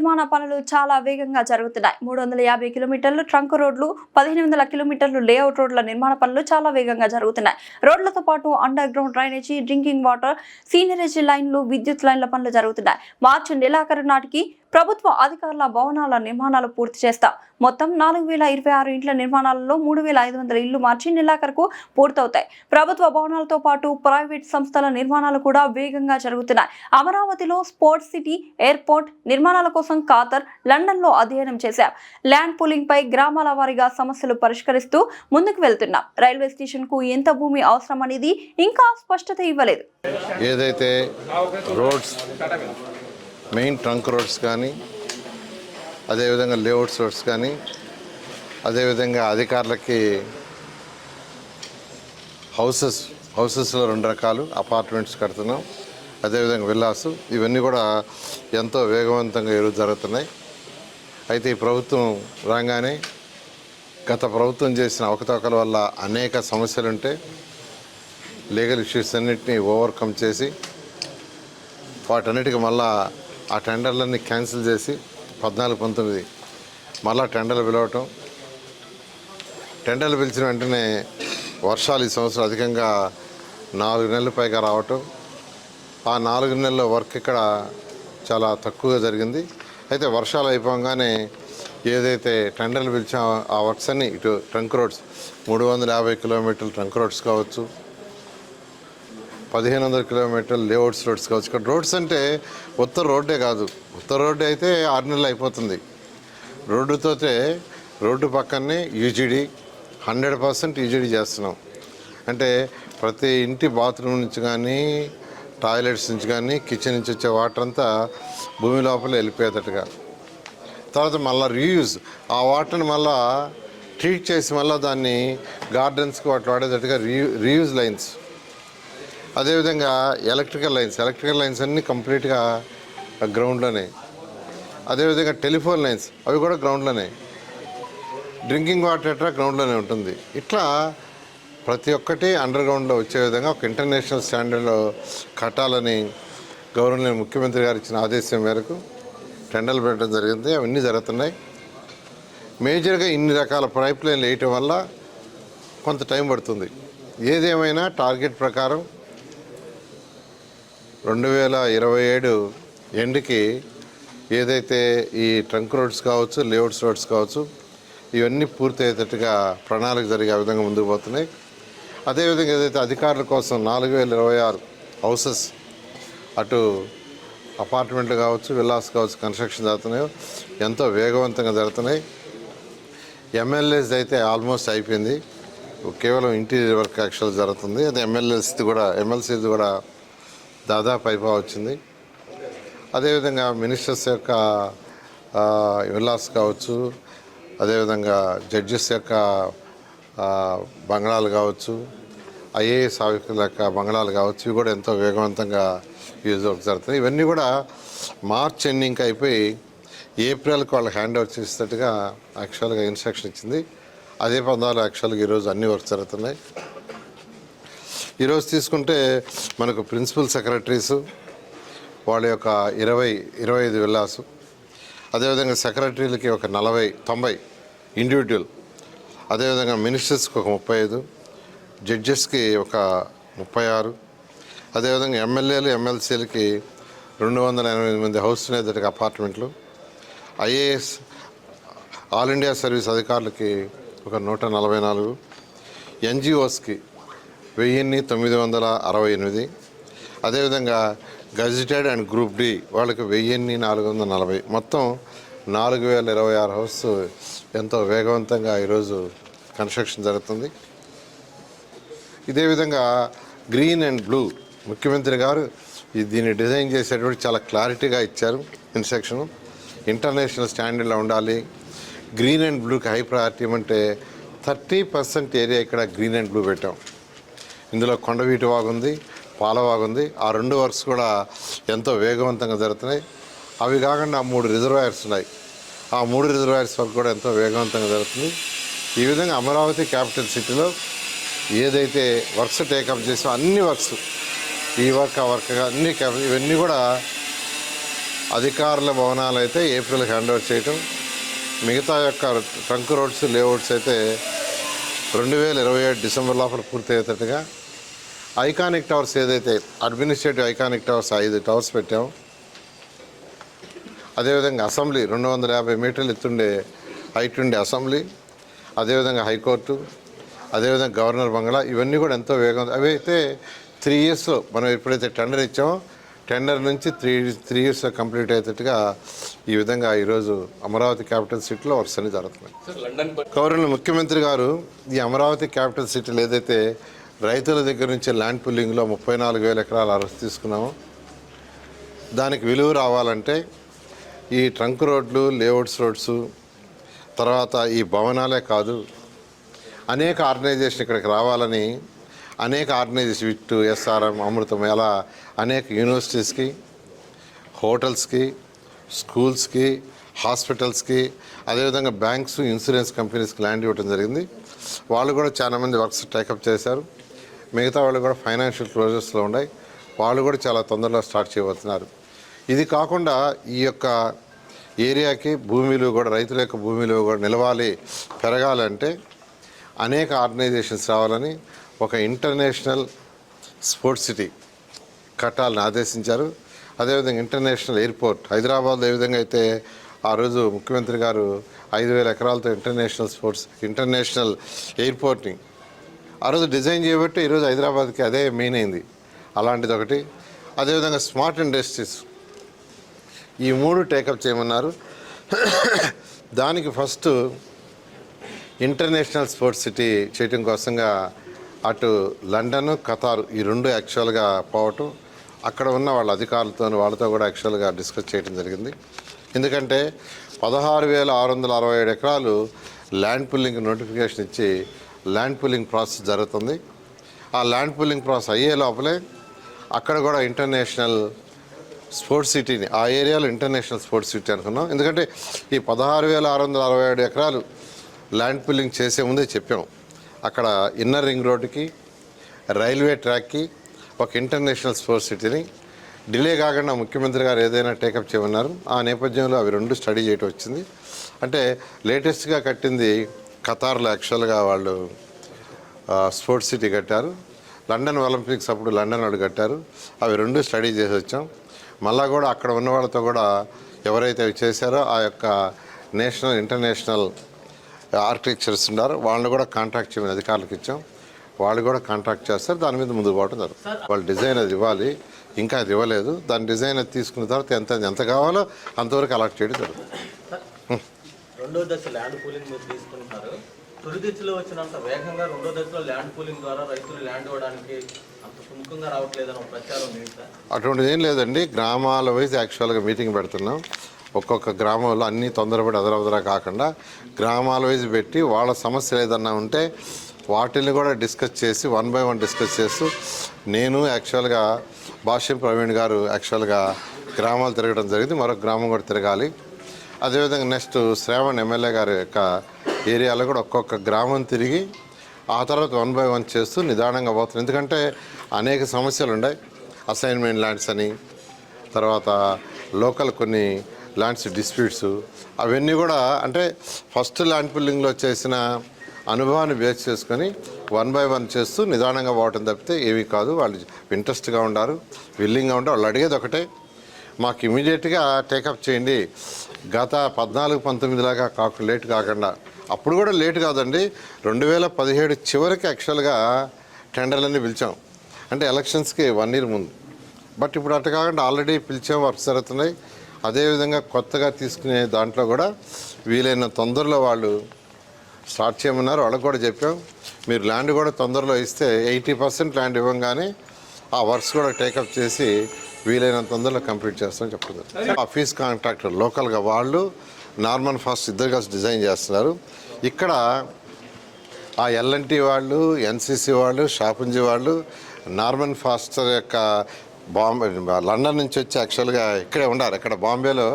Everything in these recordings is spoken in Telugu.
నిర్మాణ పనులు చాలా వేగంగా జరుగుతున్నాయి. 350 కిలోమీటర్లు ట్రంక్ రోడ్లు, 1500 కిలోమీటర్లు లేఅవుట్ రోడ్ల నిర్మాణ పనులు చాలా వేగంగా జరుగుతున్నాయి. రోడ్లతో పాటు underground drainage, drinking water, sewerage లైన్లు, విద్యుత్ లైన్ల పనులు జరుగుతున్నాయి. మార్చి నెలాఖరు నాటికి ప్రభుత్వ అధికారుల భవనాల నిర్మాణాలు పూర్తి చేస్తాం. మొత్తం 4026 ఇంట్ల నిర్మాణాలలో 3500 ఇళ్లు మార్చి నెలాఖరుకు పూర్తవుతాయి. ప్రభుత్వ భవనాలతో పాటు ప్రైవేట్ సంస్థల నిర్మాణాలు కూడా వేగంగా జరుగుతున్నాయి. అమరావతిలో స్పోర్ట్స్ సిటీ, ఎయిర్పోర్ట్ నిర్మాణాల కోసం ఖాతర్, లండన్లో అధ్యయనం చేశాం. ల్యాండ్ పూలింగ్ పై గ్రామాల వారీగా సమస్యలు పరిష్కరిస్తూ ముందుకు వెళ్తున్నాం. రైల్వే స్టేషన్ కు ఎంత భూమి అవసరం అనేది ఇంకా స్పష్టత ఇవ్వలేదు. ఏదైతే రోడ్స్ మెయిన్ ట్రంక్ రోడ్స్ కానీ, అదేవిధంగా లేఅవుట్స్ రోడ్స్ కానీ, అదేవిధంగా అధికారులకి హౌసెస్లో 2 రకాలు అపార్ట్మెంట్స్ కడుతున్నాం, అదేవిధంగా విల్లాస్, ఇవన్నీ కూడా ఎంతో వేగవంతంగా ఈరోజు జరుగుతున్నాయి. అయితే ఈ ప్రభుత్వం రాగానే గత ప్రభుత్వం చేసిన అవకతవకల వల్ల అనేక సమస్యలుంటే లీగల్ ఇష్యూస్ అన్నింటినీ ఓవర్కమ్ చేసి వాటన్నిటికీ మళ్ళా ఆ టెండర్లన్నీ క్యాన్సిల్ చేసి 14-19 మళ్ళా టెండర్లు పిలవటం, టెండర్లు పిలిచిన వెంటనే వర్షాలు ఈ సంవత్సరం అధికంగా 4 నెలల పైగా రావటం, ఆ 4 నెలల వర్క్ ఇక్కడ చాలా తక్కువగా జరిగింది. అయితే వర్షాలు అయిపోగానే ఏదైతే టెండర్లు పిలిచామో ఆ వర్క్స్ అన్నీ ఇటు ట్రంక్ రోడ్స్ 350 కిలోమీటర్లు ట్రంక్ రోడ్స్ కావచ్చు, 1500 కిలోమీటర్లు లేఅవుట్స్ రోడ్స్ కావచ్చు. ఇక్కడ రోడ్స్ అంటే ఉత్తర రోడ్డే కాదు, ఉత్తర రోడ్డు అయితే 6 నెలలు అయిపోతుంది. రోడ్డు పక్కనే యూజీడీ 100% యూజీడీ చేస్తున్నాం. అంటే ప్రతి ఇంటి బాత్రూమ్ నుంచి కానీ, టాయిలెట్స్ నుంచి కానీ, కిచెన్ నుంచి వచ్చే వాటర్ అంతా భూమి లోపల వెళ్ళిపోయేటట్టుగా, తర్వాత మళ్ళీ రీయూజ్ ఆ వాటర్ని మళ్ళీ ట్రీట్ చేసి మళ్ళీ దాన్ని గార్డెన్స్కి వాటి వాడేటట్టుగా రీయూజ్ లైన్స్, అదేవిధంగా ఎలక్ట్రికల్ లైన్స్ అన్నీ కంప్లీట్గా గ్రౌండ్లోనే, అదేవిధంగా టెలిఫోన్ లైన్స్ అవి కూడా గ్రౌండ్లోనే, డ్రింకింగ్ వాటర్ ఎట్లా గ్రౌండ్లోనే ఉంటుంది. ఇట్లా ప్రతి ఒక్కటి అండర్ గ్రౌండ్లో వచ్చే విధంగా ఒక ఇంటర్నేషనల్ స్టాండర్డ్లో కట్టాలని గవర్నర్ ముఖ్యమంత్రి గారు ఇచ్చిన ఆదేశం మేరకు టెండర్లు పెట్టడం జరిగింది. అవన్నీ జరుగుతున్నాయి. మేజర్గా ఇన్ని రకాల పైప్ లైన్లు వేయటం వల్ల కొంత టైం పడుతుంది. ఏదేమైనా టార్గెట్ ప్రకారం 2027 ఎండ్కి ఏదైతే ఈ ట్రంక్ రోడ్స్ కావచ్చు, లేఅవుట్స్ రోడ్స్ కావచ్చు, ఇవన్నీ పూర్తి అయ్యేటట్టుగా ప్రణాళిక జరిగే విధంగా ముందుకు పోతున్నాయి. అదేవిధంగా ఏదైతే అధికారుల కోసం 4026 హౌసెస్, అటు అపార్ట్మెంట్లు కావచ్చు, విల్లాస్ కావచ్చు కన్స్ట్రక్షన్ జరుగుతున్నాయో ఎంతో వేగవంతంగా జరుగుతున్నాయి. ఎమ్మెల్యేస్ అయితే ఆల్మోస్ట్ అయిపోయింది, కేవలం ఇంటీరియర్ వర్క్ యాక్చువల్ జరుగుతుంది. అది ఎమ్మెల్సీది కూడా దాదాపు అయిపోవచ్చింది. అదేవిధంగా మినిస్టర్స్ యొక్క విల్లాస్ కావచ్చు, అదేవిధంగా జడ్జెస్ యొక్క బంగళాలు కావచ్చు, ఐఏఎస్ ఆఫీసర్ల యొక్క బంగళాలు కావచ్చు, ఇవి కూడా ఎంతో వేగవంతంగా యూజ్ వర్క్ జరుగుతున్నాయి. ఇవన్నీ కూడా మార్చ్ ఎండింగ్కి అయిపోయి ఏప్రిల్కి వాళ్ళకి హ్యాండ్ ఓవర్ చేసేటట్టుగా యాక్చువల్గా ఇన్స్ట్రక్షన్ ఇచ్చింది. అదే పందాలు యాక్చువల్గా ఈరోజు అన్ని వర్క్ జరుగుతున్నాయి. ఈరోజు తీసుకుంటే మనకు ప్రిన్సిపల్ సెక్రటరీసు వాళ్ళ యొక్క 25 విల్లాసు, అదేవిధంగా సెక్రటరీలకి ఒక 90 ఇండివిజువల్, అదేవిధంగా మినిస్టర్స్కి ఒక 35, జడ్జెస్కి ఒక 36, అదేవిధంగా ఎమ్మెల్యేలు ఎమ్మెల్సీలకి 288 మంది హౌస్ అనేటట్టుగా అపార్ట్మెంట్లు, ఐఏఎస్ ఆల్ ఇండియా సర్వీస్ అధికారులకి ఒక 144, ఎన్జిఓస్కి 1968, అదేవిధంగా గజిటెడ్ అండ్ గ్రూప్ డి వాళ్ళకి 1440, మొత్తం 4026 హౌస్ ఎంతో వేగవంతంగా ఈరోజు కన్స్ట్రక్షన్ జరుగుతుంది. ఇదే విధంగా గ్రీన్ అండ్ బ్లూ ముఖ్యమంత్రి గారు దీన్ని డిజైన్ చేసేటువంటి చాలా క్లారిటీగా ఇచ్చారు. ఇన్స్ట్రక్షన్ ఇంటర్నేషనల్ స్టాండర్డ్లో ఉండాలి. గ్రీన్ అండ్ బ్లూకి హై ప్రయారిటీ అంటే 30% ఏరియా ఇక్కడ గ్రీన్ అండ్ బ్లూ పెట్టాం. ఇందులో కొండవీటి వాగుంది, పాలవాగుంది. ఆ 2 వర్క్స్ కూడా ఎంతో వేగవంతంగా జరుగుతున్నాయి. అవి కాకుండా 3 రిజర్వాయర్స్ ఉన్నాయి. ఆ 3 రిజర్వాయర్స్ వర్క్ కూడా ఎంతో వేగవంతంగా జరుగుతుంది. ఈ విధంగా అమరావతి క్యాపిటల్ సిటీలో ఏదైతే వర్క్స్ టేకప్ చేసో అన్ని వర్క్స్, ఈ వర్క్ ఆ వర్క్ అన్ని ఇవన్నీ కూడా అధికారుల భవనాలు అయితే ఏప్రిల్కి హ్యాండ్ ఓవర్ చేయటం, మిగతా యొక్క ట్రంక్ రోడ్స్ లేఅవుట్స్ అయితే 2027 డిసెంబర్ లోపల పూర్తయ్యేటట్టుగా, ఐకానిక్ టవర్స్ ఏదైతే అడ్మినిస్ట్రేటివ్ ఐకానిక్ టవర్స్ 5 టవర్స్ పెట్టాం. అదేవిధంగా అసెంబ్లీ 250 మీటర్లు ఎత్తుండే హైట్ ఉండే అసెంబ్లీ, అదేవిధంగా హైకోర్టు, అదేవిధంగా గవర్నర్ బంగ్లా, ఇవన్నీ కూడా ఎంతో వేగం. అవి అయితే 3 ఇయర్స్లో మనం ఎప్పుడైతే టెండర్ ఇచ్చామో టెండర్ నుంచి 3 ఇయర్స్లో కంప్లీట్ అయ్యేటట్టుగా ఈ విధంగా ఈరోజు అమరావతి క్యాపిటల్ సిటీలో వర్క్స్ అన్ని జరుగుతున్నాయి. గౌరవ ముఖ్యమంత్రి గారు ఈ అమరావతి క్యాపిటల్ సిటీలో ఏదైతే రైతుల దగ్గర నుంచి ల్యాండ్ పుల్లింగ్లో 34,000 ఎకరాల అర్హత తీసుకున్నామో దానికి విలువ రావాలంటే ఈ ట్రంక్ రోడ్లు, లేఅవుట్స్ రోడ్స్, తర్వాత ఈ భవనాలే కాదు, అనేక ఆర్గనైజేషన్ ఇక్కడికి రావాలని అనేక ఆర్గనైజేషన్ విట్టు, ఎస్ఆర్ఎం, అమృతం, ఎలా అనేక యూనివర్సిటీస్కి, హోటల్స్కి, స్కూల్స్కి, హాస్పిటల్స్కి, అదేవిధంగా బ్యాంక్స్, ఇన్సూరెన్స్ కంపెనీస్కి ల్యాండ్ ఇవ్వడం జరిగింది. వాళ్ళు కూడా చాలామంది వర్క్స్ టేకప్ చేశారు. మిగతా వాళ్ళు కూడా ఫైనాన్షియల్ క్లోజర్స్లో ఉన్నాయి. వాళ్ళు కూడా చాలా తొందరలో స్టార్ట్ చేయబోతున్నారు. ఇది కాకుండా ఈ యొక్క ఏరియాకి భూమిలు కూడా, రైతుల యొక్క భూమిలు కూడా నిలవాలి, పెరగాలంటే అనేక ఆర్గనైజేషన్స్ రావాలని ఒక ఇంటర్నేషనల్ స్పోర్ట్స్ సిటీ కట్టాలని ఆదేశించారు. అదేవిధంగా ఇంటర్నేషనల్ ఎయిర్పోర్ట్ హైదరాబాద్లో ఏ విధంగా అయితే ఆ రోజు ముఖ్యమంత్రి గారు 5,000 ఎకరాలతో ఇంటర్నేషనల్ ఎయిర్పోర్ట్ని ఆ రోజు డిజైన్ చేయబట్టి ఈరోజు హైదరాబాద్కి అదే మెయిన్ అయింది. అలాంటిది ఒకటి. అదేవిధంగా స్మార్ట్ ఇండస్ట్రీస్, ఈ 3 టేకప్ చేయమన్నారు. దానికి ఫస్ట్ ఇంటర్నేషనల్ స్పోర్ట్స్ సిటీ చేయటం కోసంగా అటు లండన్, ఖతార్ ఈ 2 యాక్చువల్గా పోవటం, అక్కడ ఉన్న వాళ్ళ అధికారులతో వాళ్ళతో కూడా యాక్చువల్గా డిస్కస్ చేయడం జరిగింది. ఎందుకంటే 16,667 ఎకరాలు ల్యాండ్ పుల్లింగ్ నోటిఫికేషన్ ఇచ్చి ల్యాండ్ పుల్లింగ్ ప్రాసెస్ జరుగుతుంది. ఆ ల్యాండ్ పుల్లింగ్ ప్రాసెస్ అయ్యే లోపలే అక్కడ కూడా ఇంటర్నేషనల్ స్పోర్ట్స్ సిటీని, ఆ ఏరియాలో ఇంటర్నేషనల్ స్పోర్ట్స్ సిటీ అనుకున్నాం. ఎందుకంటే ఈ 16,667 ఎకరాలు ల్యాండ్ పుల్లింగ్ చేసే ముందే చెప్పాం, అక్కడ ఇన్నర్ రింగ్ రోడ్డుకి, రైల్వే ట్రాక్కి ఒక ఇంటర్నేషనల్ స్పోర్ట్స్ సిటీని డిలే కాకుండా ముఖ్యమంత్రి గారు ఏదైనా టేకప్ చేయమన్నారు. ఆ నేపథ్యంలో అవి 2 స్టడీ చేయటం వచ్చింది. అంటే లేటెస్ట్గా కట్టింది ఖతార్లో యాక్చువల్గా వాళ్ళు స్పోర్ట్స్ సిటీ కట్టారు. లండన్ ఒలింపిక్స్ అప్పుడు లండన్ వాళ్ళు కట్టారు. అవి 2 స్టడీ చేసి వచ్చాం. మళ్ళా కూడా అక్కడ ఉన్న వాళ్ళతో కూడా ఎవరైతే అవి చేశారో ఆ యొక్క నేషనల్, ఇంటర్నేషనల్ ఆర్కిటెక్చర్స్ ఉన్నారు, వాళ్ళని కూడా కాంట్రాక్ట్ చేయమని అధికారులకు ఇచ్చాం. వాళ్ళు కూడా కాంట్రాక్ట్ చేస్తారు. దాని మీద ముందుకు పోవడం జరుగుతుంది. వాళ్ళు డిజైన్ అది ఇవ్వాలి, ఇంకా అది ఇవ్వలేదు. దాని డిజైన్ అది తీసుకున్న తర్వాత ఎంత కావాలో అంతవరకు అలాట్ చేయడం జరుగుతుంది. 2వ దశ ల్యాండ్ పూలింగ్ మీరు తీసుకుంటున్నారు. తొలి దశలో వచ్చినంత వేగంగా 2వ దశలో ల్యాండ్ పూలింగ్ ద్వారా రైతులు ల్యాండ్ ఇవ్వడానికి అంత సుముఖంగా రావట్లేదని ఒక ప్రచారం లేదు సార్. అటువంటిది ఏం లేదండి. గ్రామాల వైజ్ యాక్చువల్గా మీటింగ్ పెడుతున్నాం. ఒక్కొక్క గ్రామంలో అన్నీ తొందరపడి అదరవదరా కాకుండా గ్రామాల వైజ్ పెట్టి వాళ్ళ సమస్యలు ఏదన్నా ఉంటే వాటిని కూడా డిస్కస్ చేసి 1 by 1 డిస్కస్ చేస్తూ, నేను యాక్చువల్గా భాష్యం ప్రవీణ్ గారు యాక్చువల్గా గ్రామాలు తిరగడం జరిగింది. మరొక గ్రామం కూడా తిరగాలి. అదేవిధంగా నెక్స్ట్ శ్రావణ్ ఎమ్మెల్యే గారి యొక్క ఏరియాలో కూడా ఒక్కొక్క గ్రామం తిరిగి ఆ తర్వాత 1 by 1 చేస్తూ నిదానంగా పోతుంది. ఎందుకంటే అనేక సమస్యలు ఉన్నాయి. అసైన్మెంట్ ల్యాండ్స్ అని, తర్వాత లోకల్ కొన్ని ల్యాండ్స్ డిస్ప్యూట్స్, అవన్నీ కూడా అంటే ఫస్ట్ ల్యాండ్ పుల్లింగ్లో చేసిన అనుభవాన్ని బేస్ చేసుకొని 1 by 1 చేస్తూ నిదానంగా పోవటం తప్పితే ఏవి కాదు. వాళ్ళు ఇంట్రెస్ట్గా ఉండారు, విల్లింగ్గా ఉంటారు. వాళ్ళు అడిగేది ఒకటే, మాకు ఇమీడియట్గా టేకప్ చేయండి. గత 14-19 లాగా లేట్ కాకుండా, అప్పుడు కూడా లేట్ కాదండి, 2017 చివరికి యాక్చువల్గా టెండర్లన్నీ పిలిచాం. అంటే ఎలక్షన్స్కి 1 year ముందు. బట్ ఇప్పుడు అట్లా కాకుండా ఆల్రెడీ పిలిచాం, వర్క్స్ జరుగుతున్నాయి. అదేవిధంగా కొత్తగా తీసుకునే దాంట్లో కూడా వీలైన తొందరలో వాళ్ళు స్టార్ట్ చేయమన్నారు. వాళ్ళకి కూడా చెప్పాం, మీరు ల్యాండ్ కూడా తొందరలో ఇస్తే 80% ల్యాండ్ ఇవ్వగానే ఆ వర్క్స్ కూడా టేకప్ చేసి వీలైనంత తొందరలో కంప్లీట్ చేస్తామని చెప్తున్నారు. ఆఫీస్ కాంట్రాక్టర్ లోకల్గా వాళ్ళు నార్మన్ ఫాస్ట్ ఇద్దరు కలిసి డిజైన్ చేస్తున్నారు. ఇక్కడ ఆ ఎల్ఎన్టీ వాళ్ళు, ఎన్సీసీ వాళ్ళు, షాపుంజీ వాళ్ళు, నార్మన్ ఫాస్టర్ యొక్క లండన్ నుంచి వచ్చి యాక్చువల్గా ఇక్కడే ఉన్నారు. ఇక్కడ బాంబేలో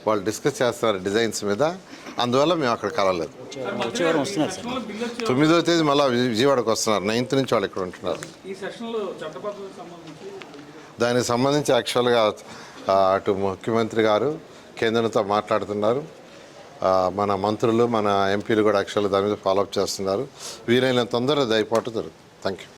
వాళ్ళు డిస్కస్ చేస్తున్నారు డిజైన్స్ మీద. అందువల్ల మేము అక్కడ కలవలేదు. 9వ తేదీ మళ్ళీ విజయవాడకు వస్తున్నారు. 9th నుంచి వాళ్ళు ఇక్కడ ఉంటున్నారు. దానికి సంబంధించి యాక్చువల్గా అటు ముఖ్యమంత్రి గారు కేంద్రంతో మాట్లాడుతున్నారు, మన మంత్రులు మన ఎంపీలు కూడా యాక్చువల్గా దాని మీద ఫాలోఅప్ చేస్తున్నారు. వీలైనంత తొందరగా అది అయిపోవటం జరుగుతుంది. Thank you.